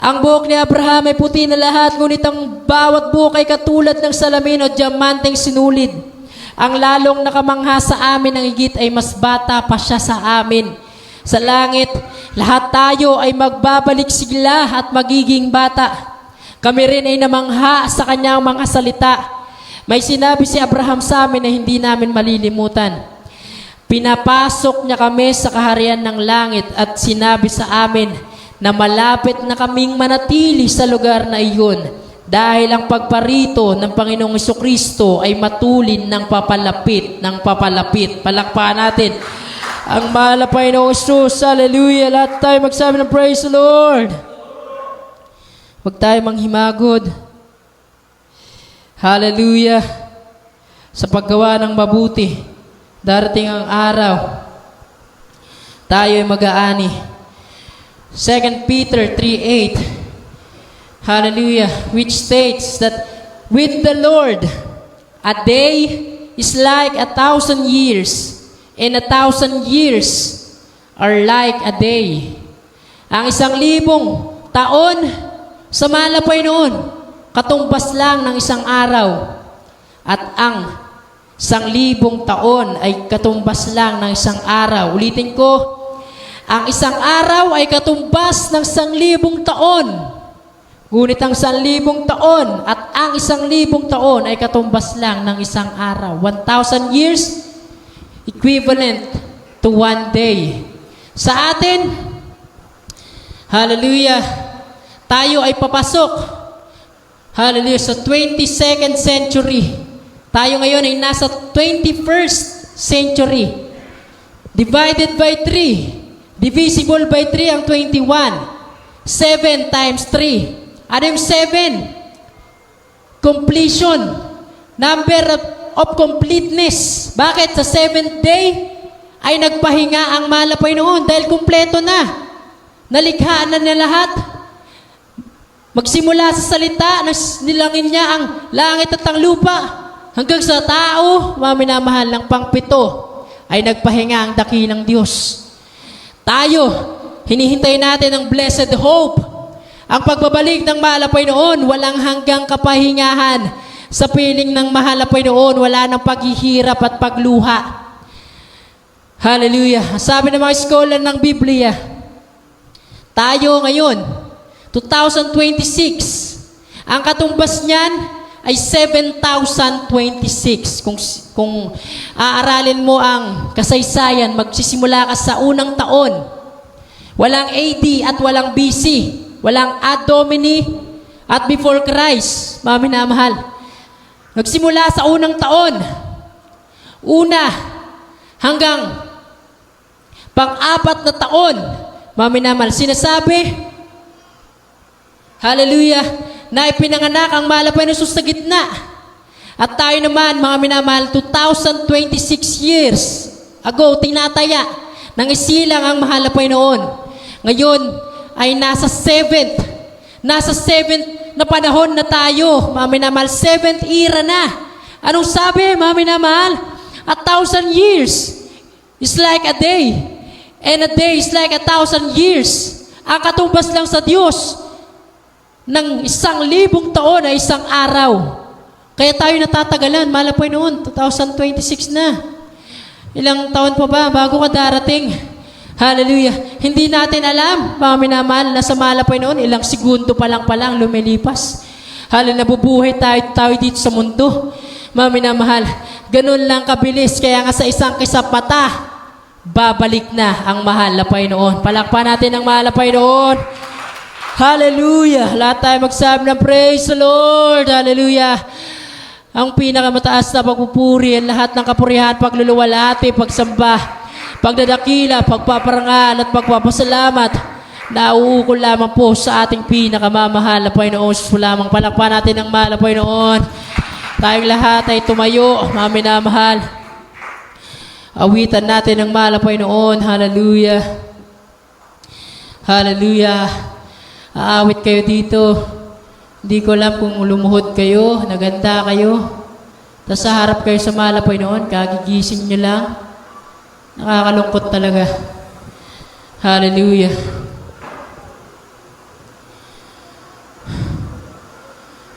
Ang buhok ni Abraham ay puti na lahat, ngunit ang bawat buhok ay katulad ng salamin o diamanteng sinulid. Ang lalong nakamangha sa amin ng higit ay mas bata pa siya sa amin. Sa langit, lahat tayo ay magbabalik sigla at magiging bata. Kami rin ay namangha sa kanyang mga salita. May sinabi si Abraham sa amin na hindi namin malilimutan. Pinapasok niya kami sa kaharian ng langit at sinabi sa amin na malapit na kaming manatili sa lugar na iyon dahil ang pagparito ng Panginoong Jesucristo ay matulin ng papalapit, Palakpakan natin ang mahal na Panginoong Jesus. Hallelujah. Lahat tayo magsabi ng praise the Lord. Huwag tayo manghimagod. Hallelujah. Sa paggawa ng mabuti, darating ang araw, tayo ay mag-aani. 2 Peter 3:8, hallelujah, which states that with the Lord, a day is like 1,000 years, and 1,000 years are like a day. Ang 1,000 taon sa mahal na Panginoon, katumbas lang ng isang araw. At ang 1,000 taon ay katumbas lang ng isang araw. Ulitin ko, ang isang araw ay katumbas ng 1,000 taon. Ngunit ang 1,000 taon at ang 1,000 taon ay katumbas lang ng isang araw. 1,000 years equivalent to one day. Sa atin, hallelujah, tayo ay papasok, hallelujah, sa 22nd century. Tayo ngayon ay nasa 21st century. Divided by 3. Divisible by 3 ang 21. 7 times 3. Ano yung 7? Completion. Number of completeness. Bakit? Sa 7th day ay nagpahinga ang mahal na Panginoon dahil kumpleto na. Nalikha na niya lahat. Magsimula sa salita, nilangin niya ang langit at ang lupa. Hanggang sa tao, mga minamahal ng pang-7 ay nagpahinga ang dakilang Diyos. Tayo, hinihintay natin ang blessed hope. Ang pagbabalik ng mahal na Panginoon, walang hanggang kapahingahan. Sa piling ng mahal na Panginoon, wala nang paghihirap at pagluha. Hallelujah. Sabi ng mga scholar ng Biblia, tayo ngayon, 2026, ang katumbas niyan ay 7,026. Kung aaralin mo ang kasaysayan, magsisimula ka sa unang taon. Walang AD at walang BC. Walang Ad Domini at before Christ. Mga minamahal. Nagsimula sa unang taon. Una hanggang pang-4 na taon. Mga minamahal. Sinasabi, hallelujah, na ipinanganak ang mahal na Panginoon sa gitna. At tayo naman, mga minamahal, 2026 years ago, tinataya nang isilang ang mahal na Panginoon. Ngayon ay nasa 7th na panahon na tayo, mga minamahal, 7th era na. Anong sabi, mga minamahal? 1,000 years is like a day, and a day is like 1,000 years. Ang katumbas lang sa Diyos ng 1,000 taon ay isang araw. Kaya tayo natatagalan. Mahal na Panginoon, 2026 na. Ilang taon pa ba bago ka darating? Hallelujah. Hindi natin alam, mga minamahal, na sa mahal na Panginoon, ilang segundo pa lang lumilipas. Hallelujah, nabubuhay tayo dito sa mundo. Mga minamahal, ganun lang kabilis. Kaya nga sa isang kisapata, babalik na ang mahal na Panginoon. Palakpakan natin ang mahal na Panginoon. Hallelujah! Lahat tayo magsabi ng praise the Lord! Hallelujah! Ang pinakamataas na pagpupuri, ang lahat ng kapurihan, pagluluwalhati, pagsamba, pagdadakila, pagpaparangal at pagpapasalamat, nauukol lamang po sa ating pinakamamahal na Panginoon. So lamang palakpakan natin ang mahal na Panginoon. Tayong lahat ay tumayo, mga minamahal. Awitan natin ang mahal na Panginoon. Hallelujah! Hallelujah! Aawit kayo dito. Hindi ko alam kung lumuhod kayo, naganda kayo. Tapos sa harap kayo sa mahal na Panginoon, kagigising nyo lang. Nakakalungkot talaga. Hallelujah.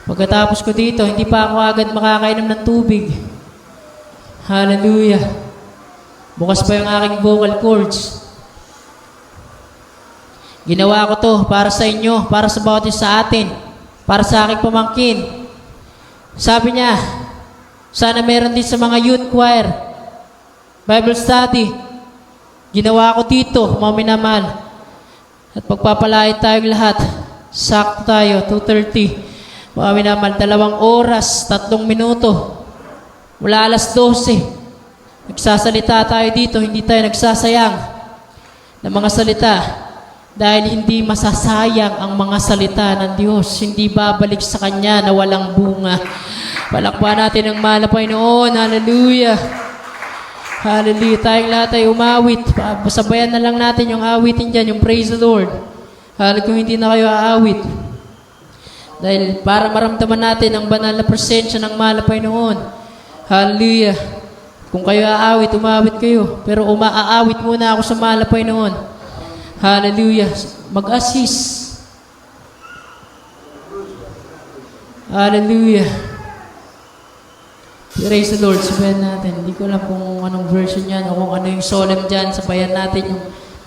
Pagkatapos ko dito, hindi pa ako agad makakainom ng tubig. Hallelujah. Bukas pa yung aking vocal cords. Ginawa ko to para sa inyo, para sa bawat isa sa atin, para sa aking pamangkin. Sabi niya, sana meron din sa mga youth choir, Bible study. Ginawa ko dito, mga minamahal. At pagpapalait tayong lahat. Sakto tayo, 2:30. Mga minamahal, 2 oras, 3 minuto. Mula alas 12. Nagsasalita tayo dito, hindi tayo nagsasayang ng mga salita. Dahil hindi masasayang ang mga salita ng Diyos. Hindi babalik sa Kanya na walang bunga. Palakpakan natin ang mahal na Panginoon. Hallelujah. Hallelujah. Tayong lahat ay umawit. Sabayan na lang natin yung awitin dyan, yung praise the Lord. Hallelujah. Kung hindi na kayo aawit. Dahil para maramdaman natin ang banal na presensya ng mahal na Panginoon. Hallelujah. Kung kayo aawit, umawit kayo. Pero aawit muna ako sa mahal na Panginoon. Hallelujah. Mag-assist. Hallelujah. Praise the Lord. Sabayan natin. Hindi ko alam kung anong version yan o kung ano yung solemn dyan. Sabayan natin yung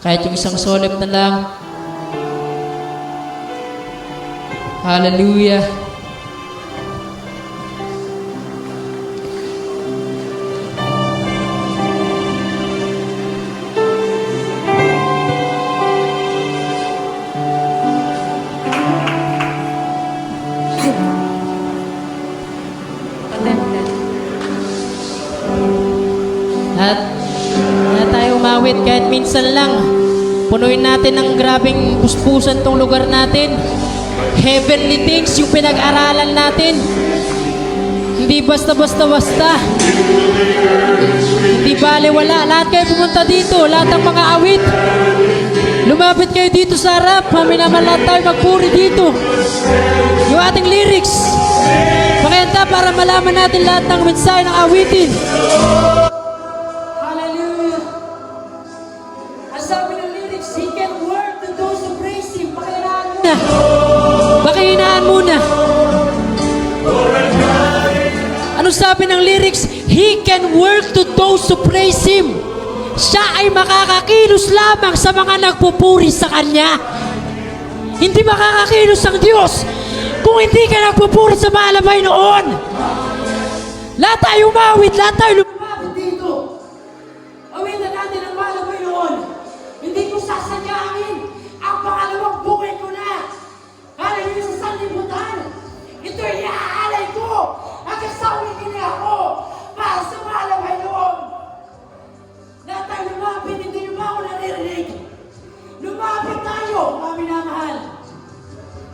kahit yung isang solemn na lang. Hallelujah. At tayo umawit kahit minsan lang. Punuin natin ng grabing puspusan tong lugar natin. Heavenly things yung pinag-aralan natin. Hindi basta-basta-basta. Hindi baliwala. Lahat kayo pumunta dito. Lahat ng mga awit. Lumapit kayo dito sa harap. Maminaman lahat tayo magpuri dito. Yung ating lyrics. Pakenta para malaman natin lahat ng mensahe ng awitin. Pakihinaan muna. Ano sabi ng lyrics? He can work to those who praise Him. Siya ay makakakilos lamang sa mga nagpupuri sa Kanya. Hindi makakakilos ang Diyos kung hindi ka nagpupuri sa mahal na Panginoon. Lahat tayo umawit, lahat tayo lumapit dito. Awitan natin ang mahal na Panginoon. Hindi ko sasadyangin ang pangalawang buhay ko na. Hallelujah sa sanlibutan. Ito'y iaalay ko. Hanggang sa ulit ako para sa mahal na Panginoon. Lahat tayo lumapit, hindi nyo ba ako naririnig? Lumapit tayo, mga minamahal.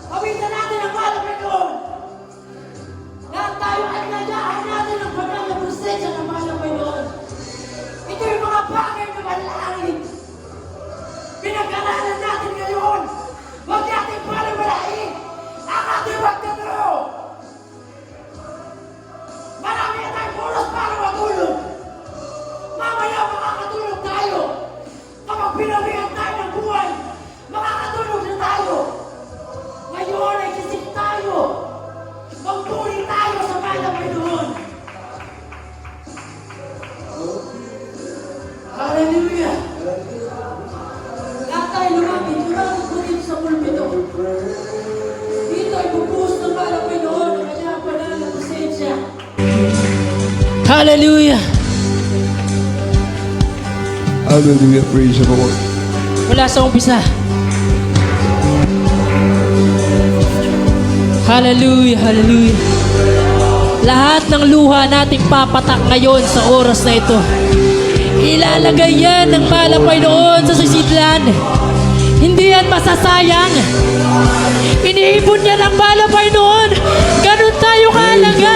Awitan natin ang mahal na Panginoon. Lahat tayo ay nagyahan natin ang banal na presensya ng mahal na Panginoon. Ito yung mga bagay na malangit. Pinag-aralan natin ngayon. Huwag natin paliwalain ang ating magtatro. Marami na tayong oras para matulog. Mamaya makakatulog tayo. Kapag pinawihan tayo ng buhay, makakatulog na tayo. Ngayon ay kisip tayo. Magpuri tayo sa mahal na Panginoon. Hallelujah. Lahat tayo lumapit ko dito sa pulpito. Dito ay bubuhos ng mahal na Panginoon ang kanyang banal na presensya. Hallelujah. Hallelujah. Praise the Lord. Mula sa umpisa. Hallelujah, hallelujah. Lahat ng luha nating papatak ngayon sa oras na ito. Ilalagay yan ng mahal na Panginoon sa sisidlan. Hindi yan masasayang. Iniipon niya ng mahal na Panginoon. Ganun tayo kaalaga.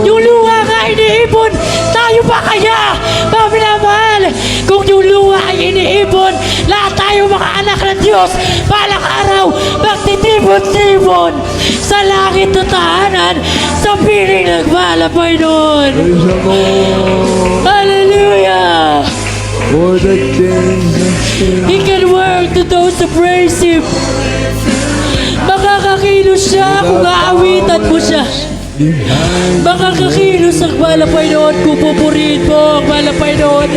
Yung luha nga iniipon, tayo pa kaya? Maminamahal, kung yung luha ay iniipon, lahat tayo mga anak ng Diyos, balang araw, magtitipon-tipon sa langit na tahanan, sa piling ng mahal na Panginoon. Praise the Lord. Hallelujah! For the things He can work to those who praise Him. Makakakilos siya kung aawitan mo siya. siya. behind Makakakilos ang mahal na Panginoon kung pupurihin mo ang mahal na Panginoon.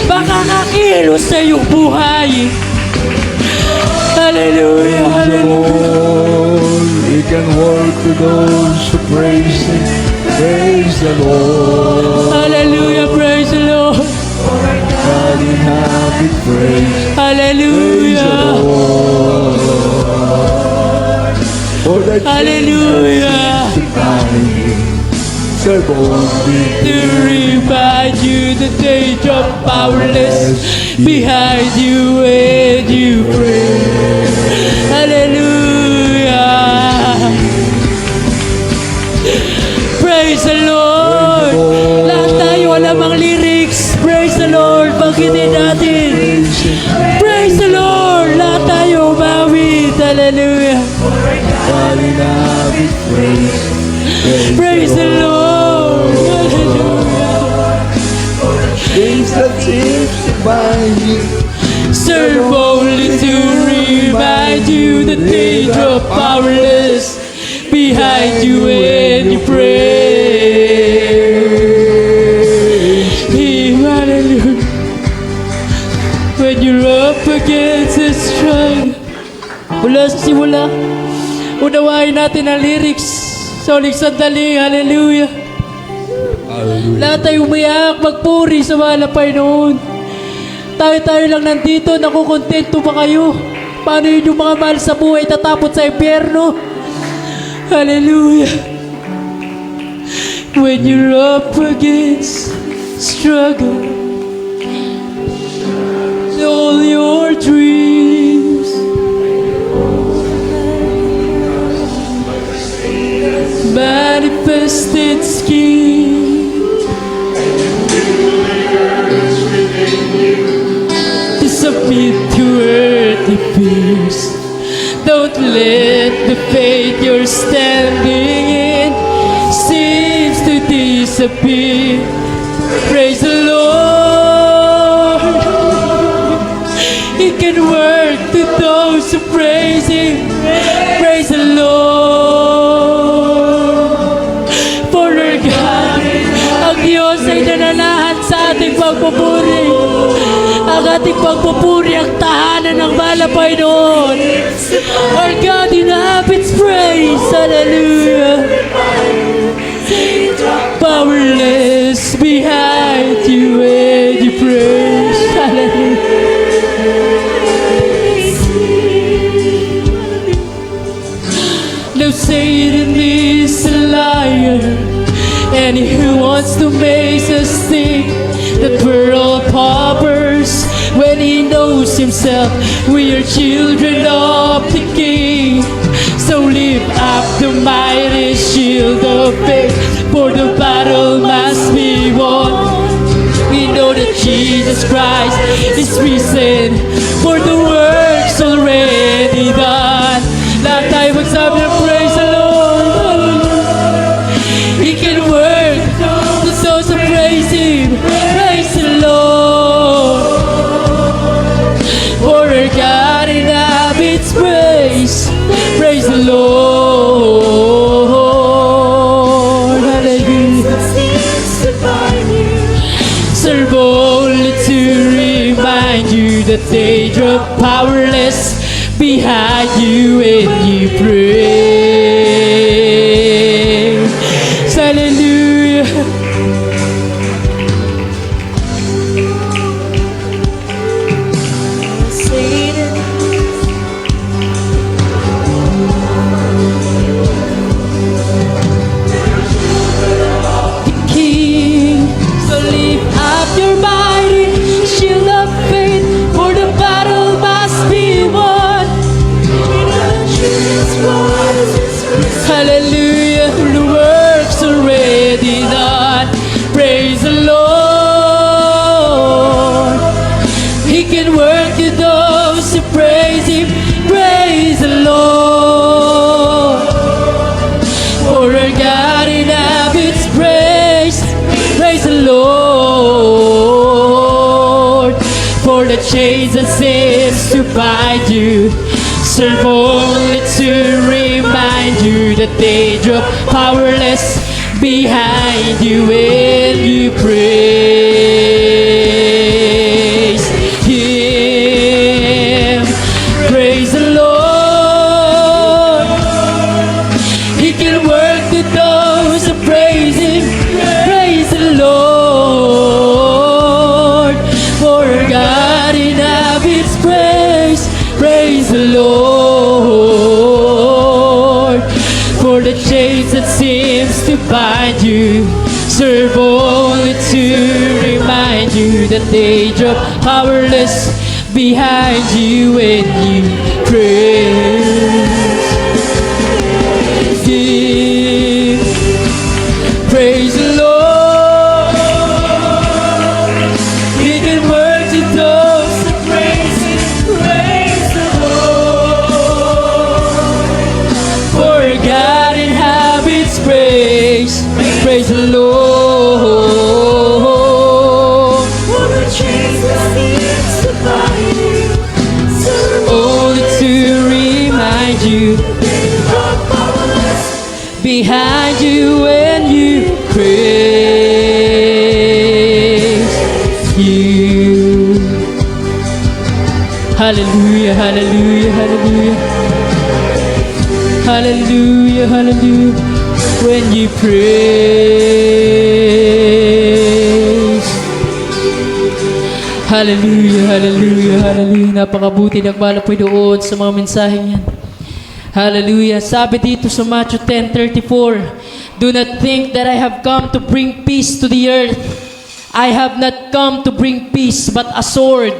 Makakakilos sa iyong buhay. Hallelujah, the hallelujah. Lord. We can work to those who praise Him. Praise the Lord. Hallelujah, praise the Lord. God inhabit praise. Praise the Hallelujah. Lord. For the Hallelujah. serve only To remind you that they drop powerless behind you when you pray. Hallelujah. Praise the Lord. Lahat tayo alam ang lyrics. Praise the Lord. Banggitin natin. Praise the Lord. Lahat tayo umawit. Hallelujah. God inhabit praise. Praise the Lord. Hallelujah. Things that seems to bind you. Serve only to remind you that they drop powerless behind you when you pray. Hallelujah. When you're up against the struggle. Mula sa simula, unawain natin ang lyrics sa uling sandali. Hallelujah. Hallelujah. Lahat tayo umiyak, magpuri sa mahal na Panginoon. Tayo-tayo lang nandito, nakukontento ba kayo? Paano yun yung mga mahal sa buhay tatapot sa impyerno? Hallelujah. When you're up against struggle, all your dreams manifested scheme to submit to earthly fears. Don't let the faith you're standing in seems to disappear. Praise the Lord. He can work to those who praise Him. Praise the Lord. For our God, ang Diyos ay nananahan sa ating pagpupuri. Ang ating pagpupuri ang tahanan ng mahal na Panginoon. Our God inhabits praise. Hallelujah. Powerless behind you when you praise. Hallelujah. No, Satan is a liar, and who wants to make us think that we're all paupers when he knows himself we are children of the King. So lift up the mighty shield of faith, for the battle must be won. We know that Jesus Christ is risen, for the work's already done. Lahat tayo magsabi ng praise the Lord. He can work to those who praise Him. Praise the Lord. For our God inhabits praise. Praise the Lord. Hallelujah. Serve only to remind you that they drop powerless behind you when you pray. Hallelujah. The King, so lift up your mighty shield of faith, for the battle must be won. Hallelujah, the work's already done. Praise the Lord. He can work to those who praise Him. Praise the Lord. For our God inhabits praise. Praise the Lord. For the chains that seems to bind you serve only to remind you that they drop powerless behind you when you praise Him. Praise the Lord. He can work with those who praise Him. Praise the Lord. For God inhabits praise. Praise the Lord. For the chains that seems to bind you serve only to remind you that they drop powerless behind you when you praise Him. Praise the Lord. He can work to those that praise Him. Praise the Lord. For God inhabits praise. Praise the Lord. For the chains that seems to bind you serve Only to remind you are powerless. behind you when you praise you. Hallelujah, hallelujah, hallelujah. Hallelujah, hallelujah. When you praise. Hallelujah, hallelujah, hallelujah. Napakabuti ng mahal na Panginoon sa mga mensaheng yan. Hallelujah. Sabi dito sa Matthew 10:34, do not think that I have come to bring peace to the earth. I have not come to bring peace but a sword.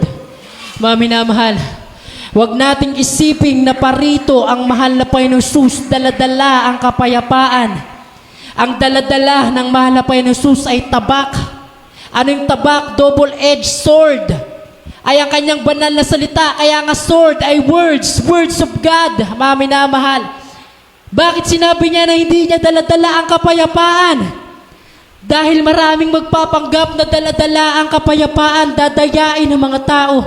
Mga minamahal, huwag nating isiping na parito ang mahal na Panginoon Jesus, daladala ang kapayapaan. Ang daladala ng mahal na Panginoon Jesus ay tabak. Ano yung tabak? Double-edged sword. Ay ang kanyang banal na salita. Kaya nga sword ay words of God. Mga minamahal, bakit sinabi niya na hindi niya daladala ang kapayapaan? Dahil maraming magpapanggap na daladala ang kapayapaan, dadayain ng mga tao.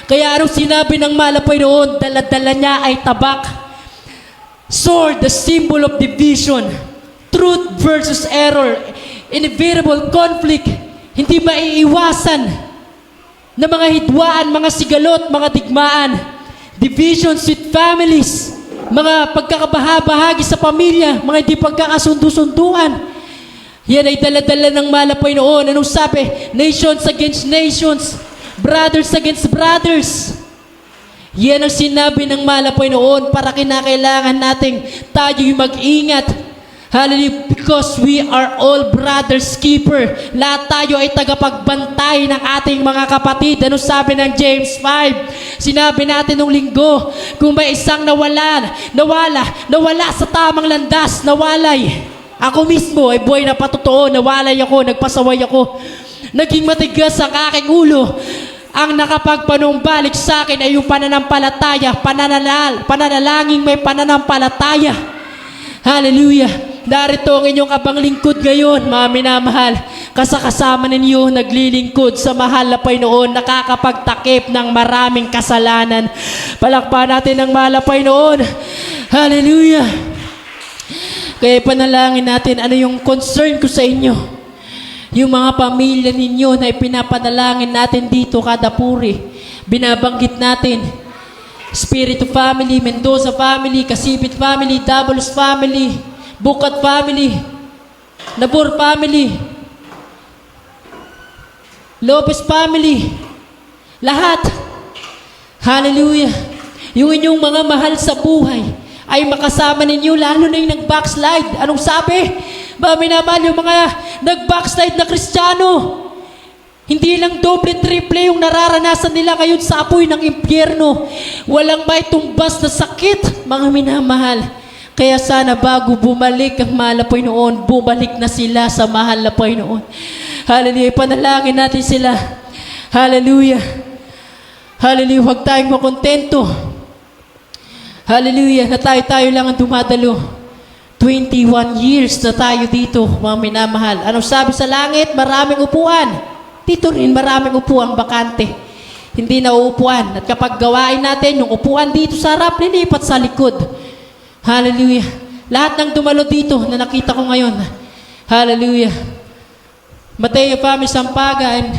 Kaya anong sinabi ng mahal na Panginoon? Daladala niya ay tabak. Sword, the symbol of division. Truth versus error. Inevitable conflict. Hindi maiiwasan na mga hidwaan, mga sigalot, mga digmaan. Divisions with families. Mga pagkakabahabahagi sa pamilya. Mga hindi pagkakasundu-sunduan. Yan ay daladala ng mahal na Panginoon. Anong sabi? Nations against nations. Brothers against brothers. Yan ang sinabi ng mahal na Panginoon para kinakailangan nating tayo'y mag-ingat. Hallelujah. Because we are all brothers keeper. Lahat tayo ay tagapagbantay ng ating mga kapatid. Ano sabi ng James 5? Sinabi natin nung linggo, kung may isang nawala sa tamang landas, nawalay. Ako mismo ay buhay na patotoo, nawalay ako, nagpasaway ako. Naging matigas ang aking ulo. Ang nakapagpanumbalik sa akin ay yung pananampalataya, pananalangin may pananampalataya. Hallelujah. Narito ang inyong abang lingkod ngayon, mga minamahal. Kasama ninyo naglilingkod sa mahal na Panginoon, nakakapagtakip ng maraming kasalanan. Palakpakan natin ang mahal na Panginoon. Hallelujah. Kaya panalangin natin, ano yung concern ko sa inyo? Yung mga pamilya ninyo na ipinapanalangin natin dito kada puri. Binabanggit natin. Espiritu family, Mendoza family, Kasipit family, Dabalos family, Bukat family, Nabor family, Lopez family, lahat. Hallelujah. Yung inyong mga mahal sa buhay ay makasama ninyo, lalo na yung nag-backslide. Anong sabi? Mga minamahal, yung mga nag-backslide na Kristiyano, hindi lang doble, triple yung nararanasan nila ngayon sa apoy ng impyerno. Walang may tumbas na sakit, mga minamahal. Kaya sana bago bumalik ang mahal na Panginoon, bumalik na sila sa mahal na Panginoon. Hallelujah. Panalangin natin sila. Hallelujah. Hallelujah. Huwag tayong makontento. Hallelujah. Na tayo lang ang dumadalo. 21 years na tayo dito, mga minamahal. Anong sabi sa langit? Maraming upuan. Dito rin maraming upuan bakante. Hindi na uupuan. At kapag gawain natin, yung upuan dito sa harap, lilipat sa likod. Hallelujah. lahat ng dumalo dito na nakita ko ngayon. Hallelujah. Mateo family, Sampaga, and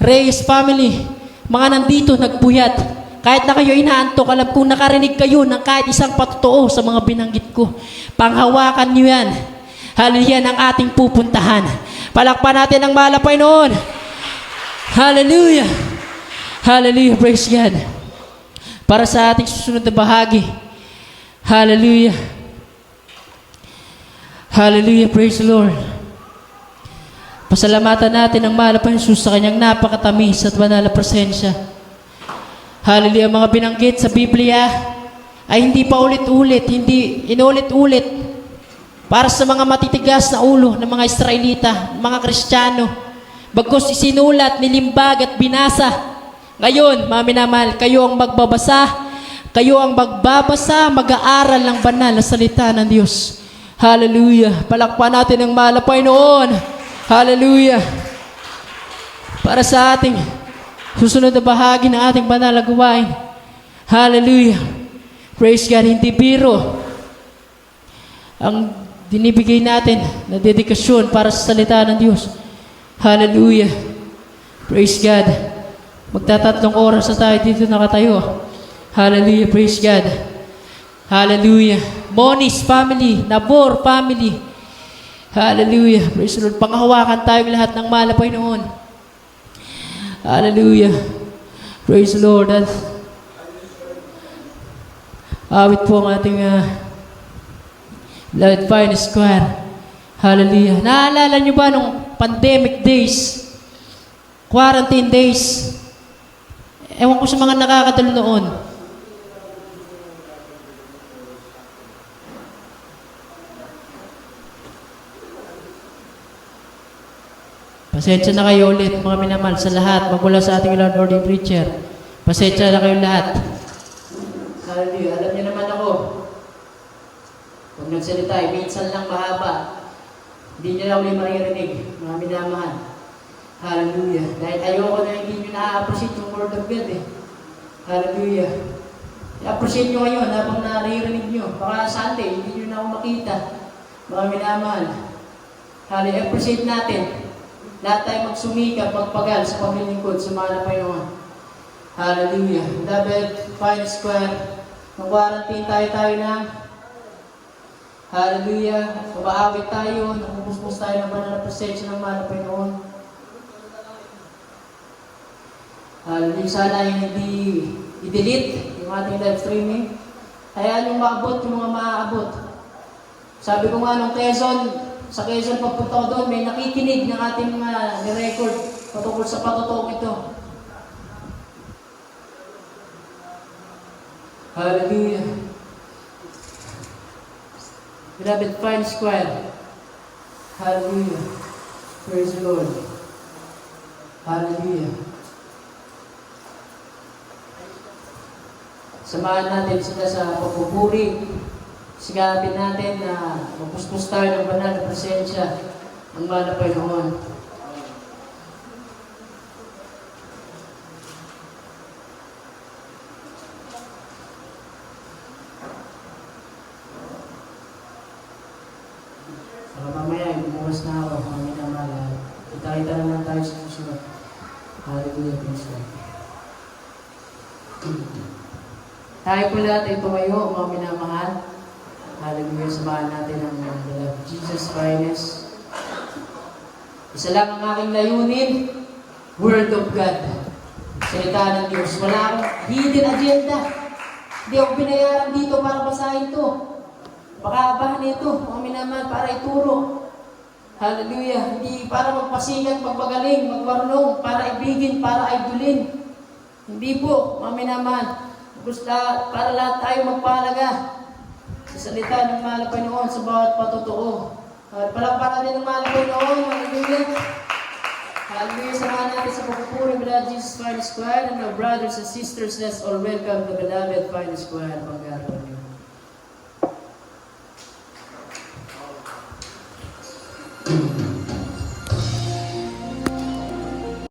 Reyes family, mga nandito nagpuyat. Kahit na kayo inaantok, alam kong nakarinig kayo ng kahit isang patotoo sa mga binanggit ko. Panghawakan nyo yan. Hallelujah, ang ating pupuntahan. Palakpan natin ang mahal na Panginoon. Hallelujah. Hallelujah, praise God. Para sa ating susunod na bahagi. Hallelujah. Hallelujah, praise the Lord. Pasalamatan natin ang mahal na Panginoon Jesus sa kanyang napakatamis at banal na presensya. Hallelujah, mga binanggit sa Biblia ay hindi pa ulit-ulit, hindi inulit-ulit para sa mga matitigas na ulo ng mga Israelita, mga Kristiyano. Bagkus isinulat, nilimbag at binasa. Ngayon, mga minamahal, kayo ang magbabasa, mag-aaral ng banal na salita ng Diyos. Hallelujah. Palakpan natin ang mahal na Panginoon. Hallelujah. Para sa ating susunod na bahagi ng ating banal na gawain. Hallelujah. Praise God. Hindi biro ang dinibigay natin na dedikasyon para sa salita ng Diyos. Hallelujah. Praise God. Magtatatlong oras na tayo dito nakatayo. Hallelujah. Praise God. Hallelujah. Monis family, Nabor family. Hallelujah. Praise the Lord. Panghawakan tayong lahat ng mahal na Panginoon. Hallelujah. Praise the Lord. Awit po ang ating beloved Fine Square. Hallelujah. Naalala niyo ba nung pandemic days, quarantine days? Ewan ko sa mga nakakadalo noon. Pasensya na kayo ulit, mga minamahal, sa lahat. Magmula sa ating Lord Ording Preacher. Pasensya na kayo lahat. Hallelujah. Alam niyo naman ako, pag nagsalita, minsan lang mahaba. Hindi niyo na uli maririnig, mga minamahal. Hallelujah. Dahil ayoko na hindi niyo na-appreciate yung Word of God eh. Hallelujah. I-appreciate niyo ngayon habang naririnig niyo. Baka Sunday, hindi niyo na ako makita. Mga minamahal. Hallelujah. Appreciate natin. Lahat tayo magsumikap, magpagal sa paglilingkod sa mahal na Panginoon. Hallelujah. Beloved Fine Square, mag-quarantine tayo na. Hallelujah. Umaawit tayo, nakupuspos tayo ng banal na presensya ng mahal na Panginoon. Hallelujah. Sana hindi i-delete yung ating live streaming. Hayaan yung maabot, yung mga maaabot. Sabi ko nga nung sa Quezon, pagpunta ko doon, may nakikinig ng ating ni-record patungkol sa patotoo ito. Hallelujah. Beloved Fine Square. Hallelujah. Praise the Lord. Hallelujah. Samahan natin sila sa pagpupuri. Sigapin natin na mapuspos tayo ng banal na presensya ng mahal na Panginoon. Saka mamaya, bumuwas na ako, mga minamahal. Kita-kita naman tayo sa susunod. Hallelujah, praise God. Tayo po lahat ay tumayo, mga minamahal. Hallelujah, samahan natin ang beloved Jesus Finest. Isa lang ang aking layunin, Word of God. Salita ng Diyos. Wala akong hidden agenda. Hindi ako binayaran dito para basahin ito. Pakaabahan ito, mga minamahal, para ituro. Hallelujah. Hindi para magpasigat, magpagaling, magmarunong, para ibigin, para idolin. Hindi po, mga minamahal. Para lahat tayo magpahalaga sa salita ng mahal na Panginoon sa bawat patotoo. Palakpakan din ng mahal na Panginoon. Hallelujah. Hallelujah. Samahan natin sa pagpupuri beloved Jesus Fine Square and our brothers and sisters. Let's all welcome the beloved Fine Square. Pagkaroon niyo.